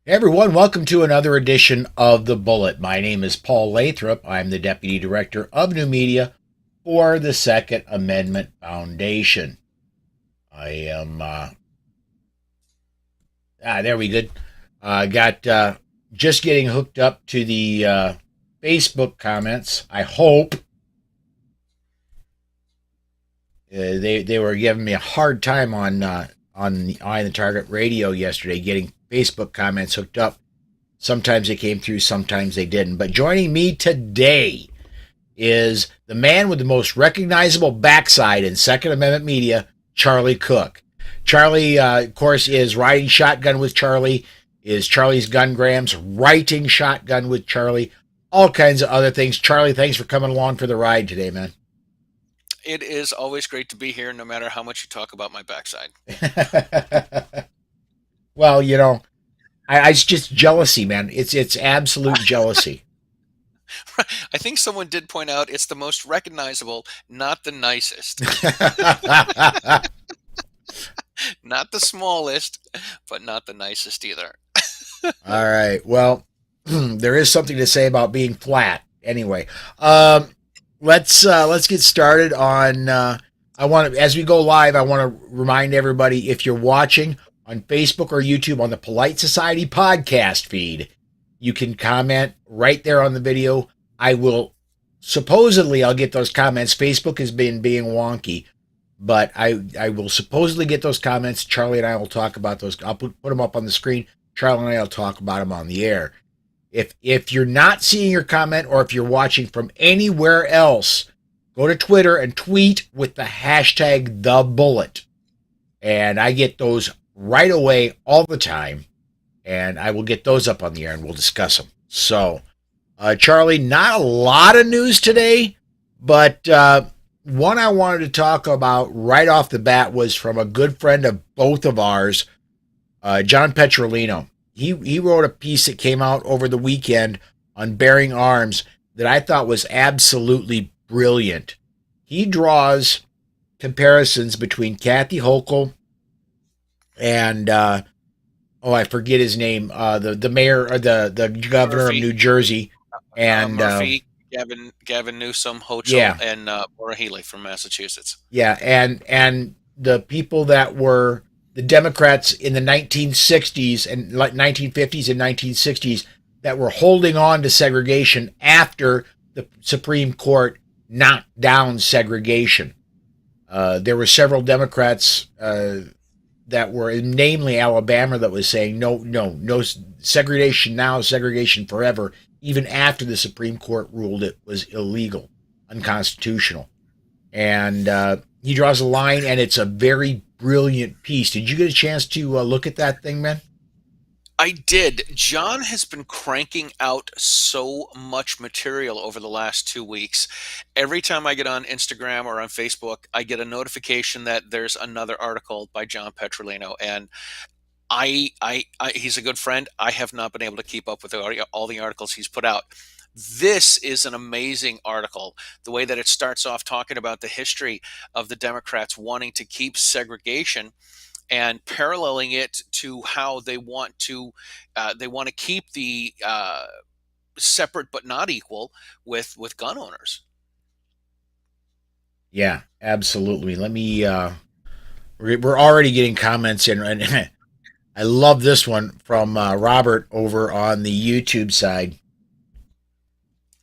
Hey everyone, welcome to another edition of The Bullet. My name is Paul Lathrop. I'm the Deputy Director of New Media for the Second Amendment Foundation. I am, there we go. Got just getting hooked up to the Facebook comments. I hope they were giving me a hard time on the Eye on the Target radio yesterday, getting Facebook comments hooked up. Sometimes they came through, sometimes they didn't. But joining me today is the man with the most recognizable backside in Second Amendment media, Charlie Cook. Charlie, of course, is riding shotgun with Charlie, is Charlie's Gungrams, writing shotgun with Charlie, all kinds of other things. Charlie, thanks for coming along for the ride today, man. It is always great to be here, no matter how much you talk about my backside. Well, it's just jealousy, man. It's absolute jealousy. I think someone did point out it's the most recognizable, not the nicest, not the smallest, but not the nicest either. All right. Well, there is something to say about being flat. Anyway, um, let's get started on. I want to, as we go live, I want to remind everybody if you're watching on Facebook or YouTube on the Polite Society podcast feed, you can comment right there on the video. I will supposedly I'll get those comments. Facebook has been being wonky, but I will supposedly get those comments. Charlie and I will talk about those. I'll put them up on the screen. Charlie and I will talk about them on the air. If you're not seeing your comment or if you're watching from anywhere else, go to Twitter and tweet with the hashtag the bullet. And I get those right away all the time. And I will get those up on the air and we'll discuss them. So, Charlie, not a lot of news today, but one I wanted to talk about right off the bat was from a good friend of both of ours, John Petrolino. He wrote a piece that came out over the weekend on bearing arms that I thought was absolutely brilliant. He draws comparisons between Kathy Hochul and I forget his name, the mayor or the governor of Murphy, New Jersey, and Murphy, Gavin Newsom, Hochul, yeah, and Maura Healey from Massachusetts. yeah, and the people that were the Democrats in the 1960s and like 1950s and 1960s that were holding on to segregation after the Supreme Court knocked down segregation. There were several Democrats that were, namely Alabama, that was saying no, no, no segregation now, segregation forever, even after the Supreme Court ruled it was illegal, unconstitutional. And he draws a line, and it's a very brilliant piece. Did you get a chance to look at that thing, man? I did. John has been cranking out so much material over the last 2 weeks. Every time I get on Instagram or on Facebook, I get a notification that there's another article by John Petrolino, and he's a good friend. I have not been able to keep up with all the articles he's put out. This is an amazing article. The way that it starts off talking about the history of the Democrats wanting to keep segregation and paralleling it to how they want to keep the separate but not equal with gun owners. Yeah, absolutely. Let me. We're already getting comments in, and I love this one from Robert over on the YouTube side.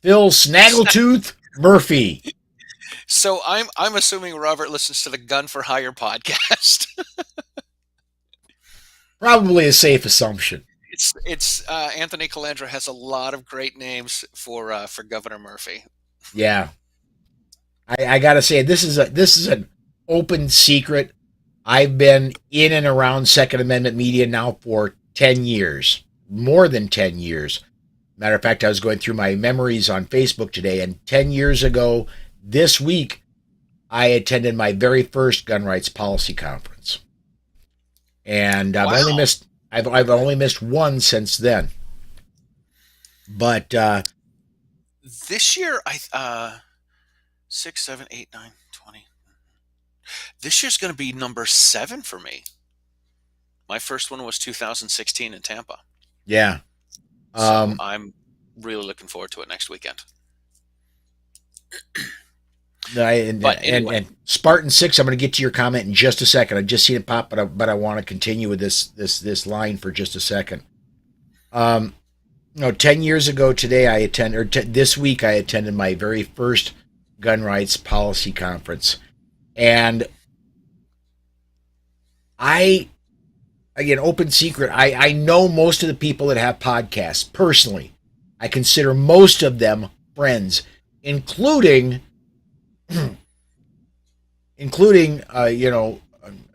Phil Snaggletooth Murphy. So I'm assuming Robert listens to the Gun for Hire podcast. Probably a safe assumption. It's Anthony Calandra has a lot of great names for Governor Murphy. Yeah, I gotta say this is an open secret. I've been in and around Second Amendment media now for 10 years, more than 10 years. Matter of fact, I was going through my memories on Facebook today, and 10 years ago this week, I attended my very first gun rights policy conference, and Wow. I've only missed one since then. But This year, I 6, 7, 8, 9, 20. This year's going to be number 7 for me. My first one was 2016 in Tampa. Yeah. So Um, I'm really looking forward to it next weekend. But anyway, and Spartan 6, I'm going to get to your comment in just a second. I just seen it pop, but I want to continue with this line for just a second. Um, no, 10 years ago today, this week, I attended my very first gun rights policy conference. And I, again, open secret, I know most of the people that have podcasts personally. I consider most of them friends, including,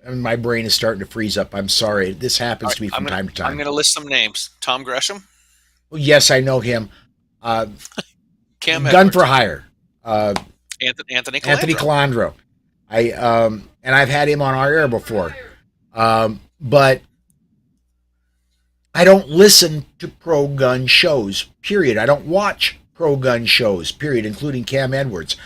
my brain is starting to freeze up. I'm sorry. This all happens right, to me from time to I'm time. gonna list some names: Tom Gresham, Well, yes, I know him. Uh, Cam Gun for Edwards, Hire. Anthony Anthony Calandro. Calandro. And I've had him on our air before. But I don't listen to pro gun shows. Period. I don't watch pro gun shows. Period, including Cam Edwards.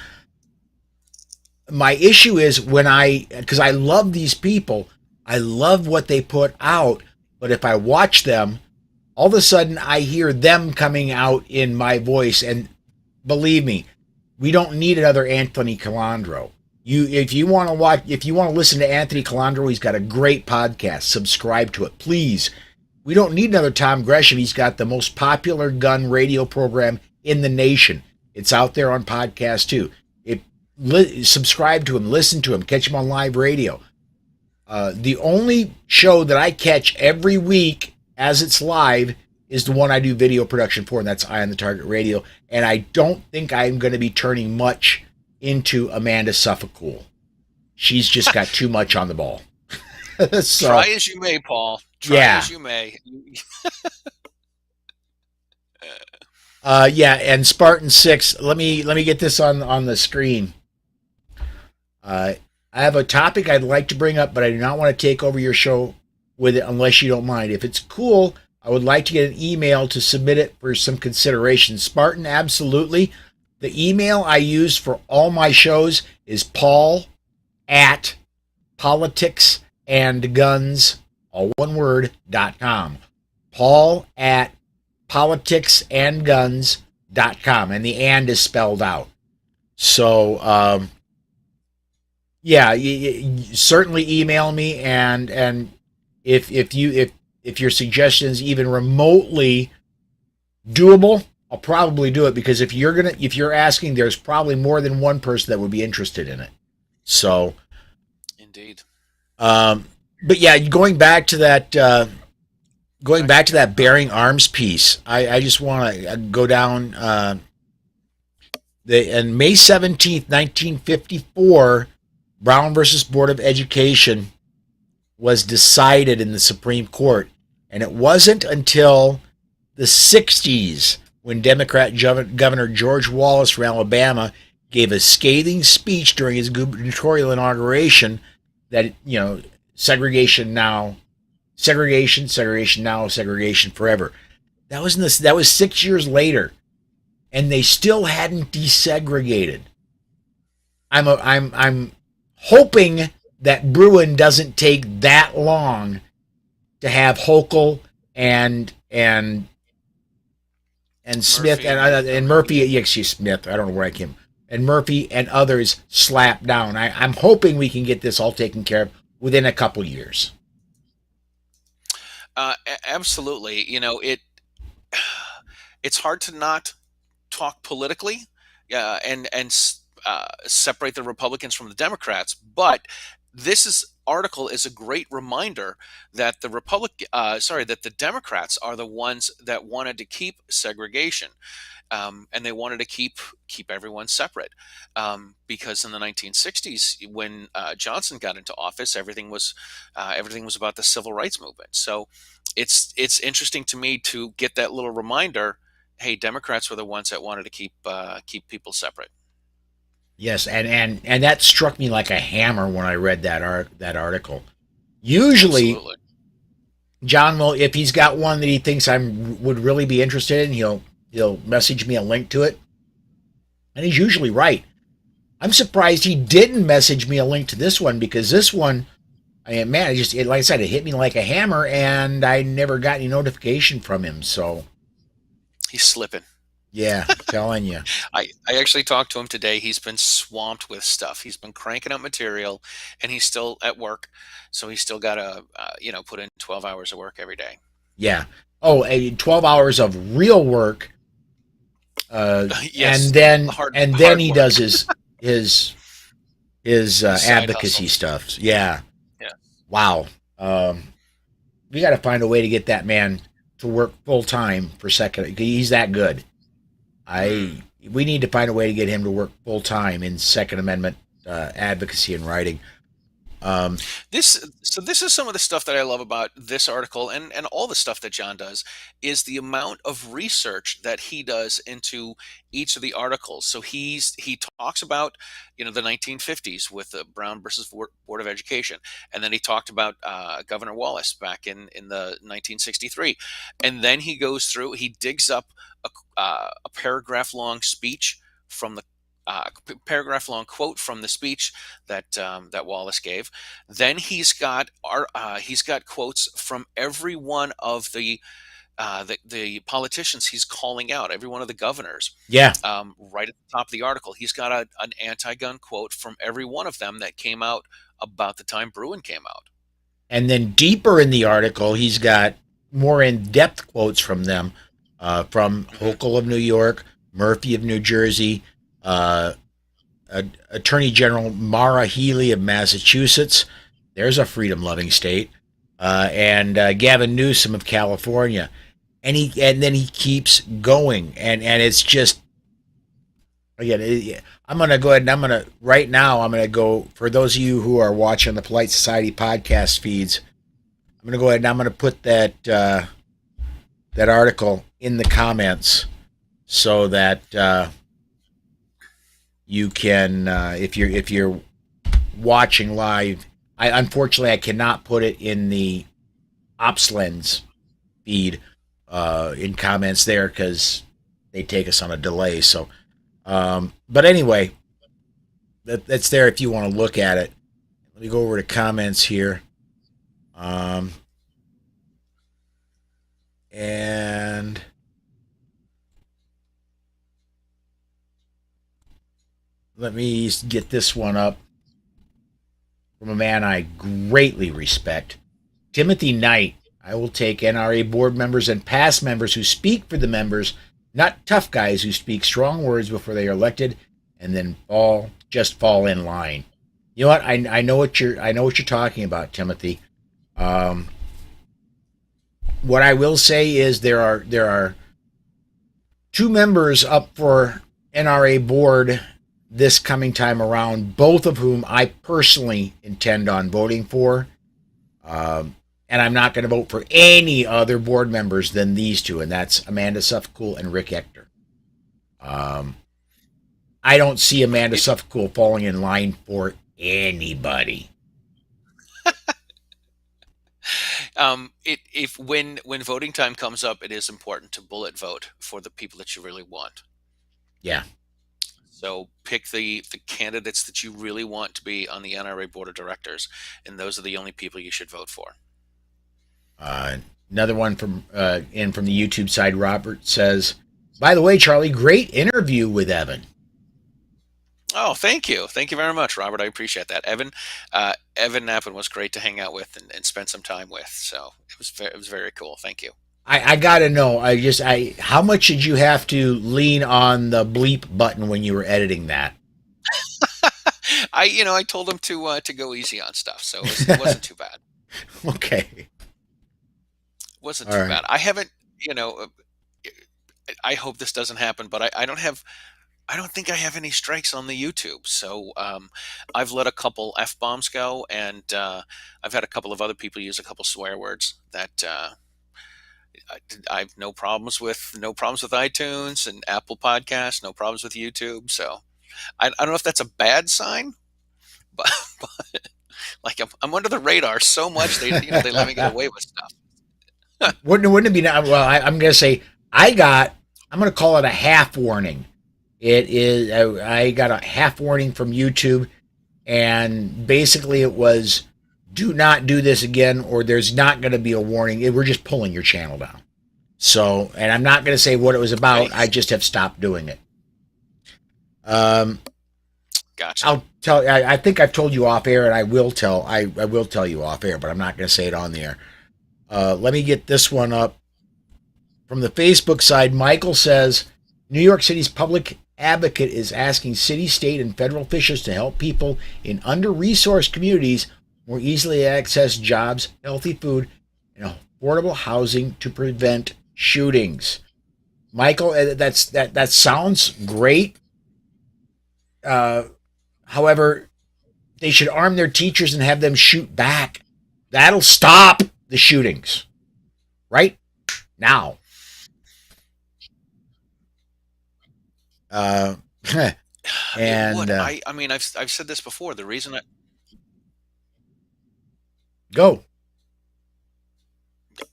My issue is because I love these people, I love what they put out, but if I watch them, all of a sudden I hear them coming out in my voice, and believe me, we don't need another Anthony Calandro. If you want to listen to Anthony Calandro, he's got a great podcast. Subscribe to it, please. We don't need another Tom Gresham. He's got the most popular gun radio program in the nation. It's out there on podcast too. Subscribe to him, listen to him, catch him on live radio. The only show that I catch every week as it's live is the one I do video production for, and that's Eye on the Target Radio. And I don't think I'm going to be turning much into Amanda Suffolk. She's just got too much on the ball. So, Try as you may, Paul. Try yeah. as you may. Yeah, and Spartan 6, let me get this on the screen. I have a topic I'd like to bring up, but I do not want to take over your show with it unless you don't mind. If it's cool, I would like to get an email to submit it for some consideration. Spartan, absolutely. The email I use for all my shows is paul@politicsandguns, all one word, .com. paul@politicsandguns.com. And the and is spelled out. So, yeah, you certainly email me, and if your suggestion is even remotely doable, I'll probably do it, because if you're asking, there's probably more than one person that would be interested in it. So, Indeed. But yeah, going back to that bearing arms piece, I just want to go down. And May 17th, 1954, Brown versus Board of Education was decided in the Supreme Court. And it wasn't until the 60s when Democrat Governor George Wallace from Alabama gave a scathing speech during his gubernatorial inauguration that, segregation now, segregation now, segregation forever. That was 6 years later, and they still hadn't desegregated. I'm hoping that Bruin doesn't take that long to have Hochul and Smith and Murphy. Excuse Smith. I don't know where I came. And Murphy and others slap down. I'm hoping we can get this all taken care of within a couple years. Absolutely. It's hard to not talk politically, and separate the Republicans from the Democrats. But article is a great reminder that that the Democrats are the ones that wanted to keep segregation. And they wanted to keep everyone separate, because in the 1960s, when Johnson got into office, everything was about the civil rights movement. So it's interesting to me to get that little reminder. Hey, Democrats were the ones that wanted to keep people separate. Yes, and that struck me like a hammer when I read that article. Usually, Absolutely. John will, if he's got one that he thinks I would really be interested in, he'll message me a link to it, and he's usually right. I'm surprised he didn't message me a link to this one, because this one, I mean, man, like I said, it hit me like a hammer, and I never got any notification from him. So, He's slipping. yeah, telling you. I actually talked to him today. He's been swamped with stuff. He's been cranking out material, and he's still at work, so he's still got to put in 12 hours of work every day. Yeah. Oh, 12 hours of real work. Yes, And then hard he work. does his His side advocacy hustle. stuff. Yeah. Yeah. Wow. We got to find a way to get that man to work full time for second. He's that good. Mm. We need to find a way to get him to work full time in Second Amendment advocacy and writing. Um, This is some of the stuff that I love about this article, and all the stuff that John does is the amount of research that he does into each of the articles. So he talks about the 1950s with the Brown versus Board of Education, and then he talked about Governor Wallace back in the 1963, and then he goes through, he digs up a paragraph long speech from the paragraph long quote from the speech that Wallace gave. Then he's got quotes from every one of the politicians he's calling out, every one of the governors. yeah. Right at the top of the article, he's got an anti-gun quote from every one of them that came out about the time Bruin came out. And then deeper in the article, he's got more in depth quotes from them, from Hmm. Hochul of New York, Murphy of New Jersey, uh, Attorney General Mara Healey of Massachusetts. There's a freedom loving state. And Gavin Newsom of California. And then he keeps going. And it's just, again, I'm going to go ahead and right now, I'm going to go, for those of you who are watching the Polite Society podcast feeds, I'm going to go ahead and I'm going to put that article in the comments so that you can, if you're watching live, unfortunately I cannot put it in the OpsLens feed in comments there because they take us on a delay. So, but anyway, that's there if you want to look at it. Let me go over to comments here. And let me get this one up from a man I greatly respect, Timothy Knight. I will take NRA board members and past members who speak for the members, not tough guys who speak strong words before they are elected and then fall in line. You know what? I know what you're talking about, Timothy. Um, what I will say is there are two members up for NRA board this coming time around, both of whom I personally intend on voting for. And I'm not going to vote for any other board members than these two, and that's Amanda Suffolk and Rick Ector. I don't see Amanda It, Suffolk falling in line for anybody. if when voting time comes up, it is important to bullet vote for the people that you really want. Yeah. So pick the candidates that you really want to be on the NRA board of directors, and those are the only people you should vote for. Uh, Another one from from the YouTube side, Robert says, "By the way, Charlie, great interview with Evan." Oh, thank you very much, Robert. I appreciate that. Evan Nappen was great to hang out with and spend some time with. So it was very cool. Thank you. I gotta know. How much did you have to lean on the bleep button when you were editing that? I told him to go easy on stuff, so it wasn't too bad. Okay. Wasn't All too right. bad. I haven't, you know, I hope this doesn't happen, but I don't think I have any strikes on the YouTube. So I've let a couple f bombs go, and I've had a couple of other people use a couple swear words that I've no problems with iTunes and Apple Podcasts, no problems with YouTube. So I don't know if that's a bad sign, but, but like I'm under the radar so much they let me get away with stuff. Wouldn't it be now? Well, I'm gonna say I'm gonna call it a half warning. It is. I got a half warning from YouTube, and basically it was do not do this again, or there's not going to be a warning. We're just pulling your channel down. So, and I'm not going to say what it was about. Okay, I just have stopped doing it. Um, gotcha. I'll tell. I think I've told you off air, and I will tell. I will tell you off air, but I'm not going to say it on the air. Let me get this one up from the Facebook side. Michael says New York City's public advocate is asking city, state, and federal officials to help people in under-resourced communities more easily access jobs, healthy food, and affordable housing to prevent shootings. Michael, that sounds great. However, they should arm their teachers and have them shoot back. That'll stop the shootings. Right now. Uh, It and would. I mean, I've said this before. The reason I go.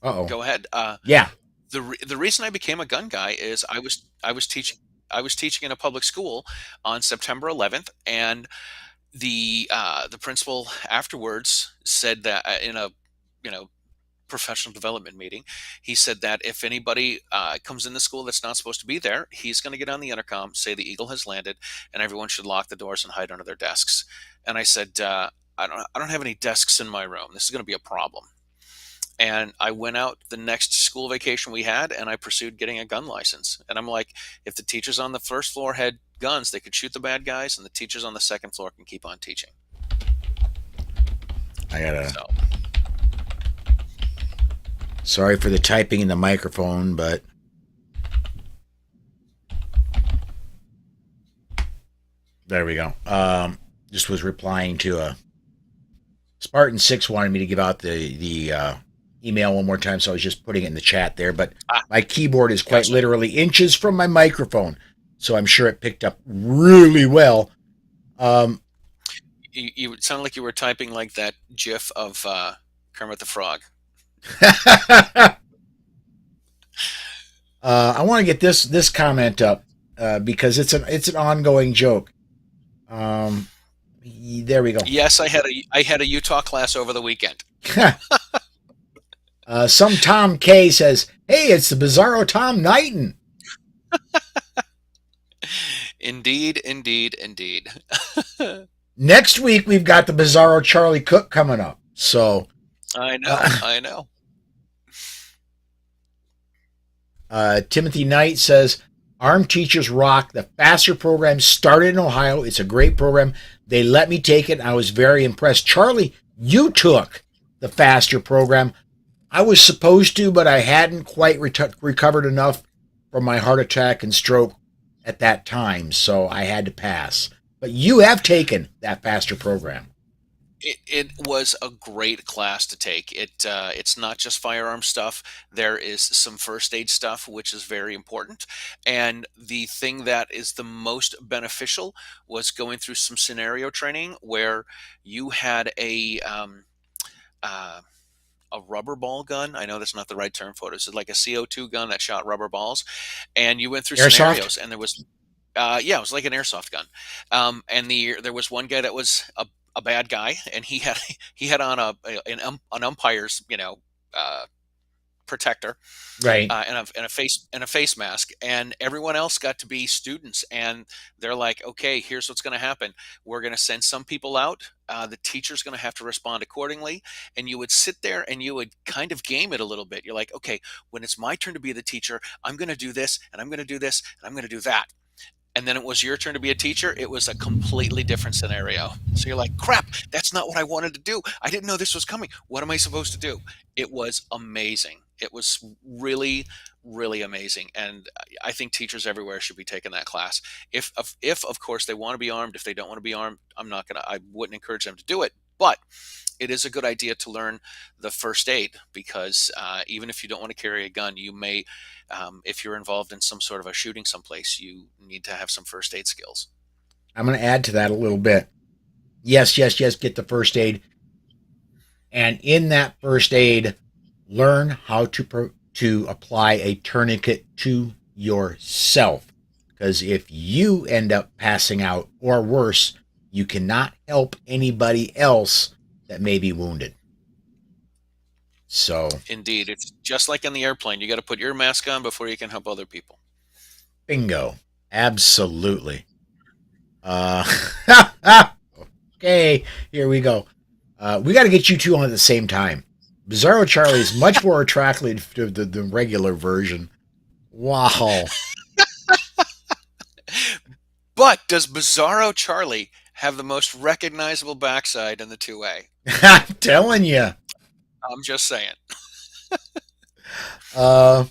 Uh-oh. Go ahead. Yeah. The reason I became a gun guy is I was teaching in a public school on September 11th, and the principal afterwards said that in a you know professional development meeting, he said that if anybody comes in the school that's not supposed to be there, he's going to get on the intercom, say the eagle has landed, and everyone should lock the doors and hide under their desks. And I said, I don't have any desks in my room. This is going to be a problem. And I went out the next school vacation we had, and I pursued getting a gun license. And I'm like, if the teachers on the first floor had guns, they could shoot the bad guys, and the teachers on the second floor can keep on teaching. I gotta. So Sorry for the typing in the microphone, but there we go. Just was replying to a Spartan 6 wanted me to give out the email one more time, so I was just putting it in the chat there. But my keyboard is quite gotcha. literally inches from my microphone, so I'm sure it picked up really well. You sound like you were typing like that GIF of Kermit the Frog. I want to get this comment up because it's an ongoing joke. There we go. Yes, I had a Utah class over the weekend. Some Tom K says, "Hey, it's the Bizarro Tom Knighton." Indeed, indeed, indeed. Next week we've got the Bizarro Charlie Cook coming up. So I know, I know. Timothy Knight says, "Armed Teachers Rock. The FASTER program started in Ohio. It's a great program. They let me take it. I was very impressed." Charlie, you took the FASTER program. I was supposed to, but I hadn't quite recovered enough from my heart attack and stroke at that time, so I had to pass. But you have taken that FASTER program. It was a great class to take. It's not just firearm stuff. There is some first aid stuff, which is very important. And the thing that is the most beneficial was going through some scenario training where you had a rubber ball gun. I know that's not the right term for it. It's like a CO2 gun that shot rubber balls, and you went through Airsoft? scenarios, and there was yeah, it was like an airsoft gun. And there was one guy that was a bad guy, and he had on an umpire's protector, Right. and a face mask, and everyone else got to be students. And they're like, okay, here's what's going to happen. We're going to send some people out. The teacher's going to have to respond accordingly. And you would sit there and you would kind of game it a little bit. You're like, okay, when it's my turn to be the teacher, I'm going to do this, and I'm going to do this, and I'm going to do that. And then it was your turn to be a teacher. It was a completely different scenario. So you're like, crap, that's not what I wanted to do. I didn't know this was coming. What am I supposed to do? It was amazing. It was really, really amazing. And I think teachers everywhere should be taking that class. If of course they want to be armed. If they don't want to be armed, I wouldn't encourage them to do it. But it is a good idea to learn the first aid, because even if you don't want to carry a gun, you may, if you're involved in some sort of a shooting someplace, you need to have some first aid skills. I'm going to add to that a little bit. Yes, yes, yes, get the first aid. And in that first aid, learn how to apply a tourniquet to yourself. Because if you end up passing out, or worse, you cannot help anybody else that may be wounded. So, Indeed, it's just like in the airplane. You got to put your mask on before you can help other people. bingo. Absolutely. Uh, okay, here we go. We got to get you two on at the same time. Bizarro Charlie is much more attractive to the regular version. Wow. But does Bizarro Charlie have the most recognizable backside in the 2A? I'm telling you. I'm just saying. Uh,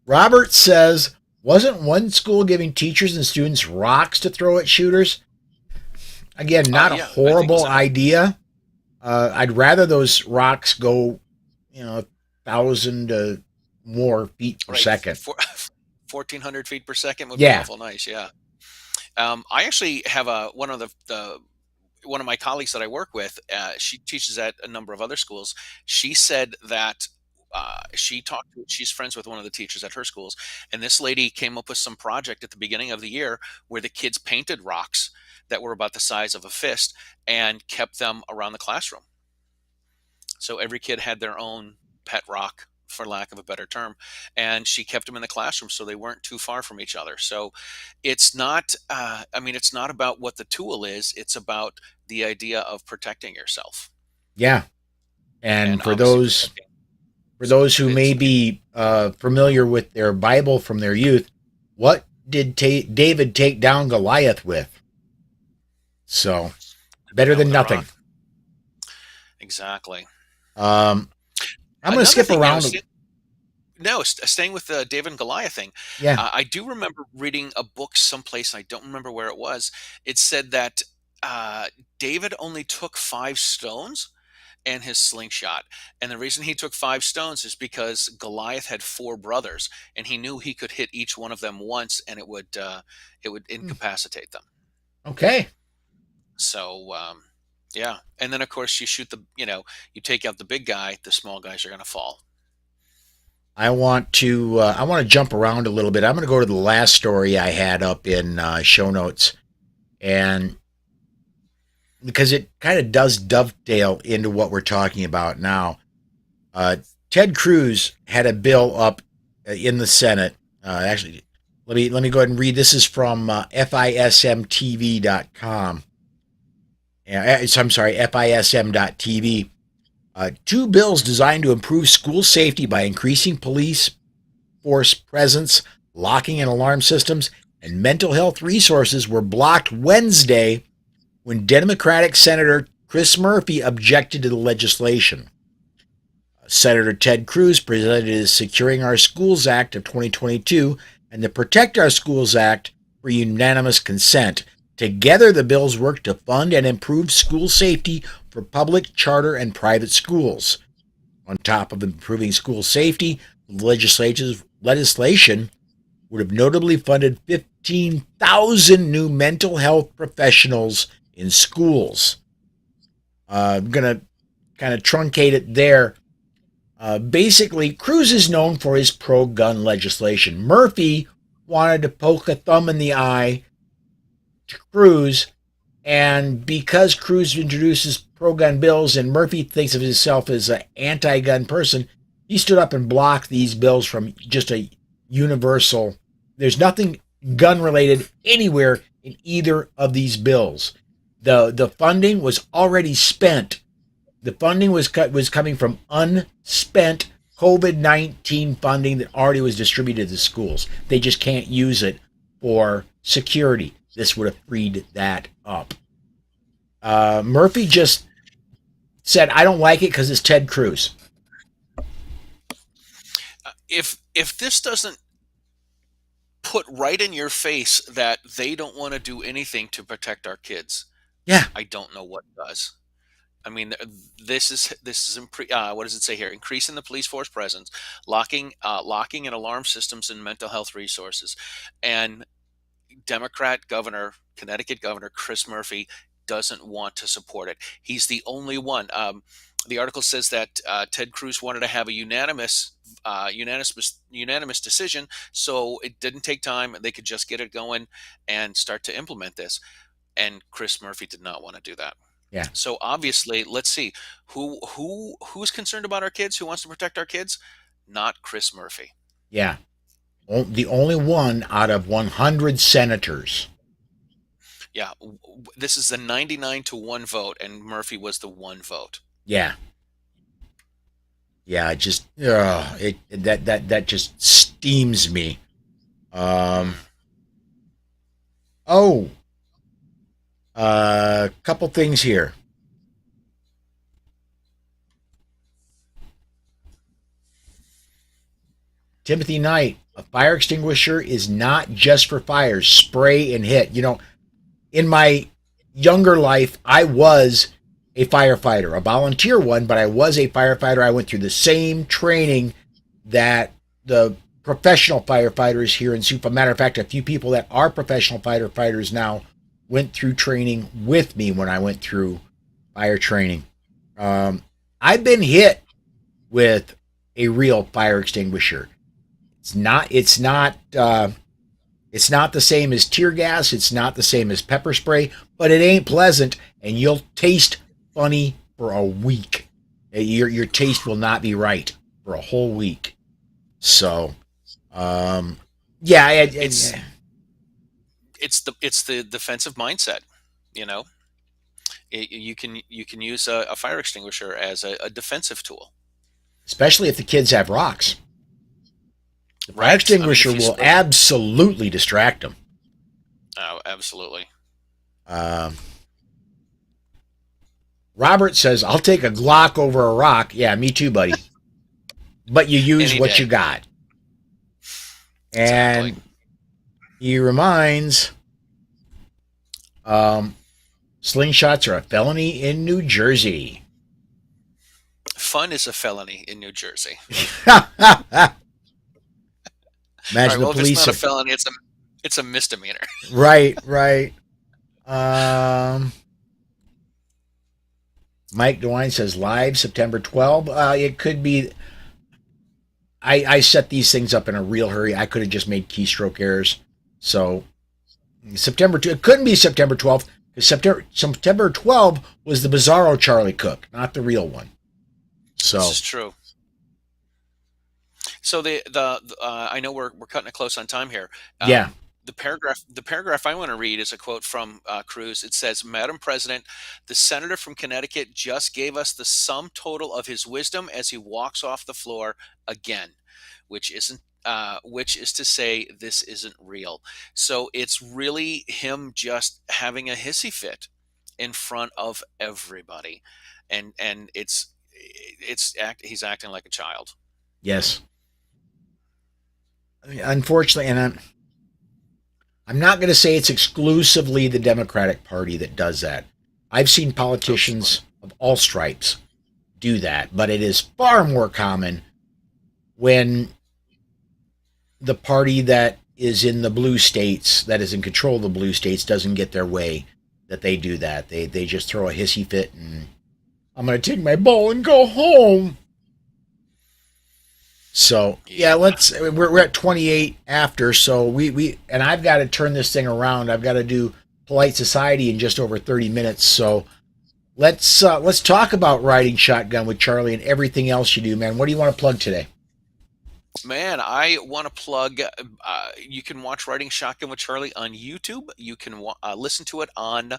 Robert says, wasn't one school giving teachers and students rocks to throw at shooters? Again, not a Yeah, I think horrible so. idea. I'd rather those rocks go, 1,000 to more feet per Right. second. 1,400 feet per second would be Yeah. awful nice. Yeah. I actually have one of my colleagues that I work with. She teaches at a number of other schools. She said that she's friends with one of the teachers at her schools, and this lady came up with some project at the beginning of the year where the kids painted rocks that were about the size of a fist and kept them around the classroom. So every kid had their own pet rock, for lack of a better term, and she kept them in the classroom so they weren't too far from each other. So it's not, I mean, it's not about what the tool is, it's about the idea of protecting yourself Yeah. And and for obviously those protecting for those who kids. may be familiar with their Bible from their youth, what did David take down Goliath with? So better Yeah, than with a nothing. rock. Exactly. Um, I'm going to Another skip thing, around. no, staying with the David and Goliath thing, Yeah. I do remember reading a book someplace. I don't remember where it was. It said that uh, David only took 5 stones and his slingshot. And the reason he took 5 stones is because Goliath had 4 brothers, and he knew he could hit each one of them once, and it would Hmm. incapacitate them. Okay. So yeah, and then of course you take out the big guy, the small guys are going to fall. I want to jump around a little bit. I'm going to go to the last story I had up in show notes, and because it kind of does dovetail into what we're talking about now. Uh, Ted Cruz had a bill up in the Senate. Actually, let me go ahead and read. This is from FISMTV.com. I'm sorry, FISM.TV. Two bills designed to improve school safety by increasing police force presence, locking and alarm systems, and mental health resources were blocked Wednesday when Democratic Senator Chris Murphy objected to the legislation. Senator Ted Cruz presented his Securing Our Schools Act of 2022 and the Protect Our Schools Act for unanimous consent. Together, the bills work to fund and improve school safety for public, charter, and private schools. On top of improving school safety, the legislation would have notably funded 15,000 new mental health professionals in schools. I'm going to kind of truncate it there. Basically, Cruz is known for his pro gun legislation. Murphy wanted to poke a thumb in the eye to Cruz, and because Cruz introduces pro gun bills and Murphy thinks of himself as an anti gun person, he stood up and blocked these bills from just a universal. There's nothing gun related anywhere in either of these bills. The funding was already spent. The funding was coming from unspent COVID-19 funding that already was distributed to schools. They just can't use it for security. This would have freed that up. Murphy just said, "I don't like it because it's Ted Cruz." If this doesn't put right in your face that they don't want to do anything to protect our kids, Yeah. I don't know what does. I mean, what does it say here? Increasing the police force presence, locking and alarm systems and mental health resources, and Connecticut Governor Chris Murphy doesn't want to support it. He's the only one. The article says that Ted Cruz wanted to have a unanimous decision, so it didn't take time. They could just get it going and start to implement this. And Chris Murphy did not want to do that. Yeah. So obviously, let's see who's concerned about our kids, who wants to protect our kids? Not Chris Murphy. Yeah. The only one out of 100 senators. Yeah, this is the 99 to 1 vote, and Murphy was the one vote. Yeah. Yeah, just that just steams me. Um, Mm. oh, couple things here. Timothy Knight, a fire extinguisher is not just for fires. Spray and hit. In my younger life, I was a firefighter, a volunteer one, but I was a firefighter. I went through the same training that the professional firefighters here in Sioux. Matter of fact, a few people that are professional firefighters now went through training with me when I went through fire training. Um, I've been hit with a real fire extinguisher. It's not. It's not. It's not the same as tear gas. It's not the same as pepper spray, but it ain't pleasant, and you'll taste funny for a week. Your taste will not be right for a whole week. So, yeah, It's it's the defensive mindset. You know, you can use a fire extinguisher as a defensive tool. especially if the kids have rocks. The fire Right. I mean, extinguisher if you will spray. absolutely distract them. Oh, absolutely. Um, Robert says, "I'll take a Glock over a rock." Yeah, me too, buddy. But you use Any what day. you got. Exactly. And he reminds, um, slingshots are a felony in New Jersey. Fun is a felony in New Jersey. All right. Imagine the Well, if it's police not a are felony, it's a misdemeanor. right, right. Um, Mike DeWine says live September 12th. It could be. I set these things up in a real hurry. I could have just made keystroke errors. So September 2. It couldn't be September 12th because September 12th was the Bizarro Charlie Cook, not the real one. This So is true. So the I know we're cutting it close on time here. yeah, The paragraph I want to read is a quote from Cruz. It says, "Madam President, the senator from Connecticut just gave us the sum total of his wisdom as he walks off the floor again, which is to say, this isn't real." So it's really him just having a hissy fit in front of everybody, and he's acting like a child. yes. Unfortunately, and I'm not going to say it's exclusively the Democratic Party that does that. I've seen Oh, sure. politicians of all stripes do that, but it is far more common when the party that is in the blue states, that is in control of the blue states, doesn't get their way, that they do that. They just throw a hissy fit and I'm going to take my ball and go home. So yeah, Yeah. we're at 28 after, so we and I've got to turn this thing around. I've got to do polite society in just over 30 minutes. So let's talk about riding shotgun with Charlie and everything else you do, man. What do you want to plug today? Man, I want to plug. You can watch Riding Shotgun with Charlie on YouTube. You can listen to it on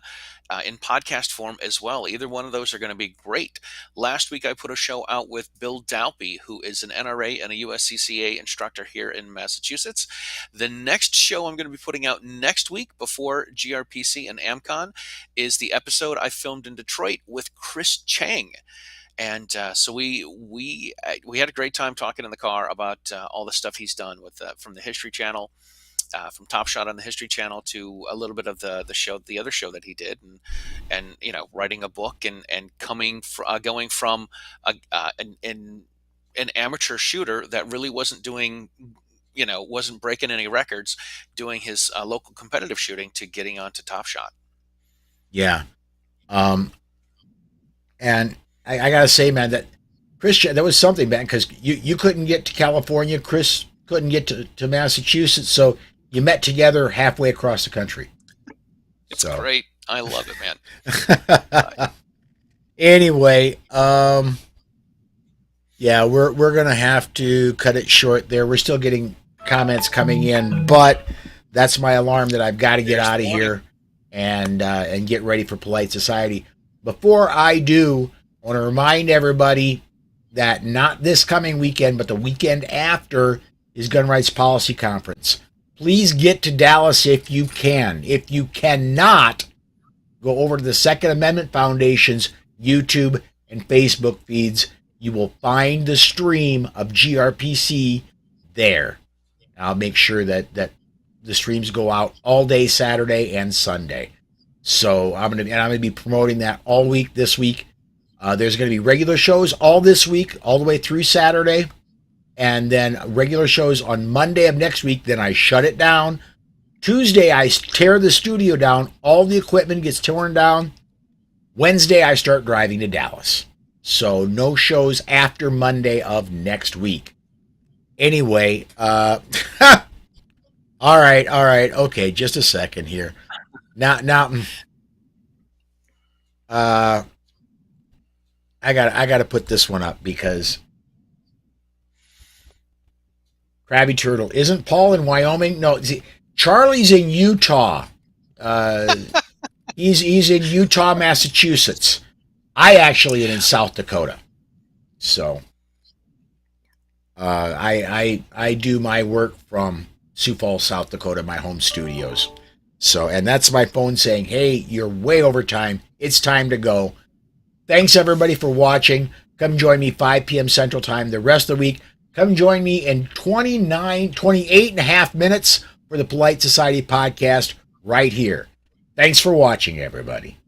in podcast form as well. Either one of those are going to be great. Last week, I put a show out with Bill Dalpy, who is an NRA and a USCCA instructor here in Massachusetts. The next show I'm going to be putting out next week before GRPC and AmCon is the episode I filmed in Detroit with Chris Chang. And so we had a great time talking in the car about all the stuff he's done with from the History Channel, from Top Shot on the History Channel to a little bit of the other show that he did, and writing a book and going from an amateur shooter that really wasn't doing wasn't breaking any records, doing his local competitive shooting to getting onto Top Shot. Yeah. Um, and I gotta say, man, that Chris, that was something, man, because you couldn't get to California, Chris couldn't get to Massachusetts, so you met together halfway across the country. It's So, great. I love it, man. Anyway, yeah, we're gonna have to cut it short there. We're still getting comments coming in, but that's my alarm that I've got to get There's out the of warning. here and get ready for Polite Society. Before I do, I want to remind everybody that not this coming weekend, but the weekend after is Gun Rights Policy Conference. Please get to Dallas if you can. If you cannot, go over to the Second Amendment Foundation's YouTube and Facebook feeds. You will find the stream of GRPC there. I'll make sure that the streams go out all day Saturday and Sunday. So I'm gonna be promoting that all week this week. There's gonna be regular shows all this week, all the way through Saturday, and then regular shows on Monday of next week. Then I shut it down. Tuesday I tear the studio down. All the equipment gets torn down. Wednesday I start driving to Dallas. So no shows after Monday of next week. Anyway, all right, okay, just a second here. Now, uh, I got to put this one up because Krabby Turtle isn't Paul in Wyoming? No, see, Charlie's in Utah. Uh, he's in Utah, Massachusetts. I actually am in South Dakota. So, I do my work from Sioux Falls, South Dakota, my home studios. So, and that's my phone saying, "Hey, you're way over time. It's time to go." Thanks everybody for watching. Come join me 5 p.m. Central Time the rest of the week. Come join me in 28 and a half minutes for the Polite Society podcast right here. Thanks for watching, everybody.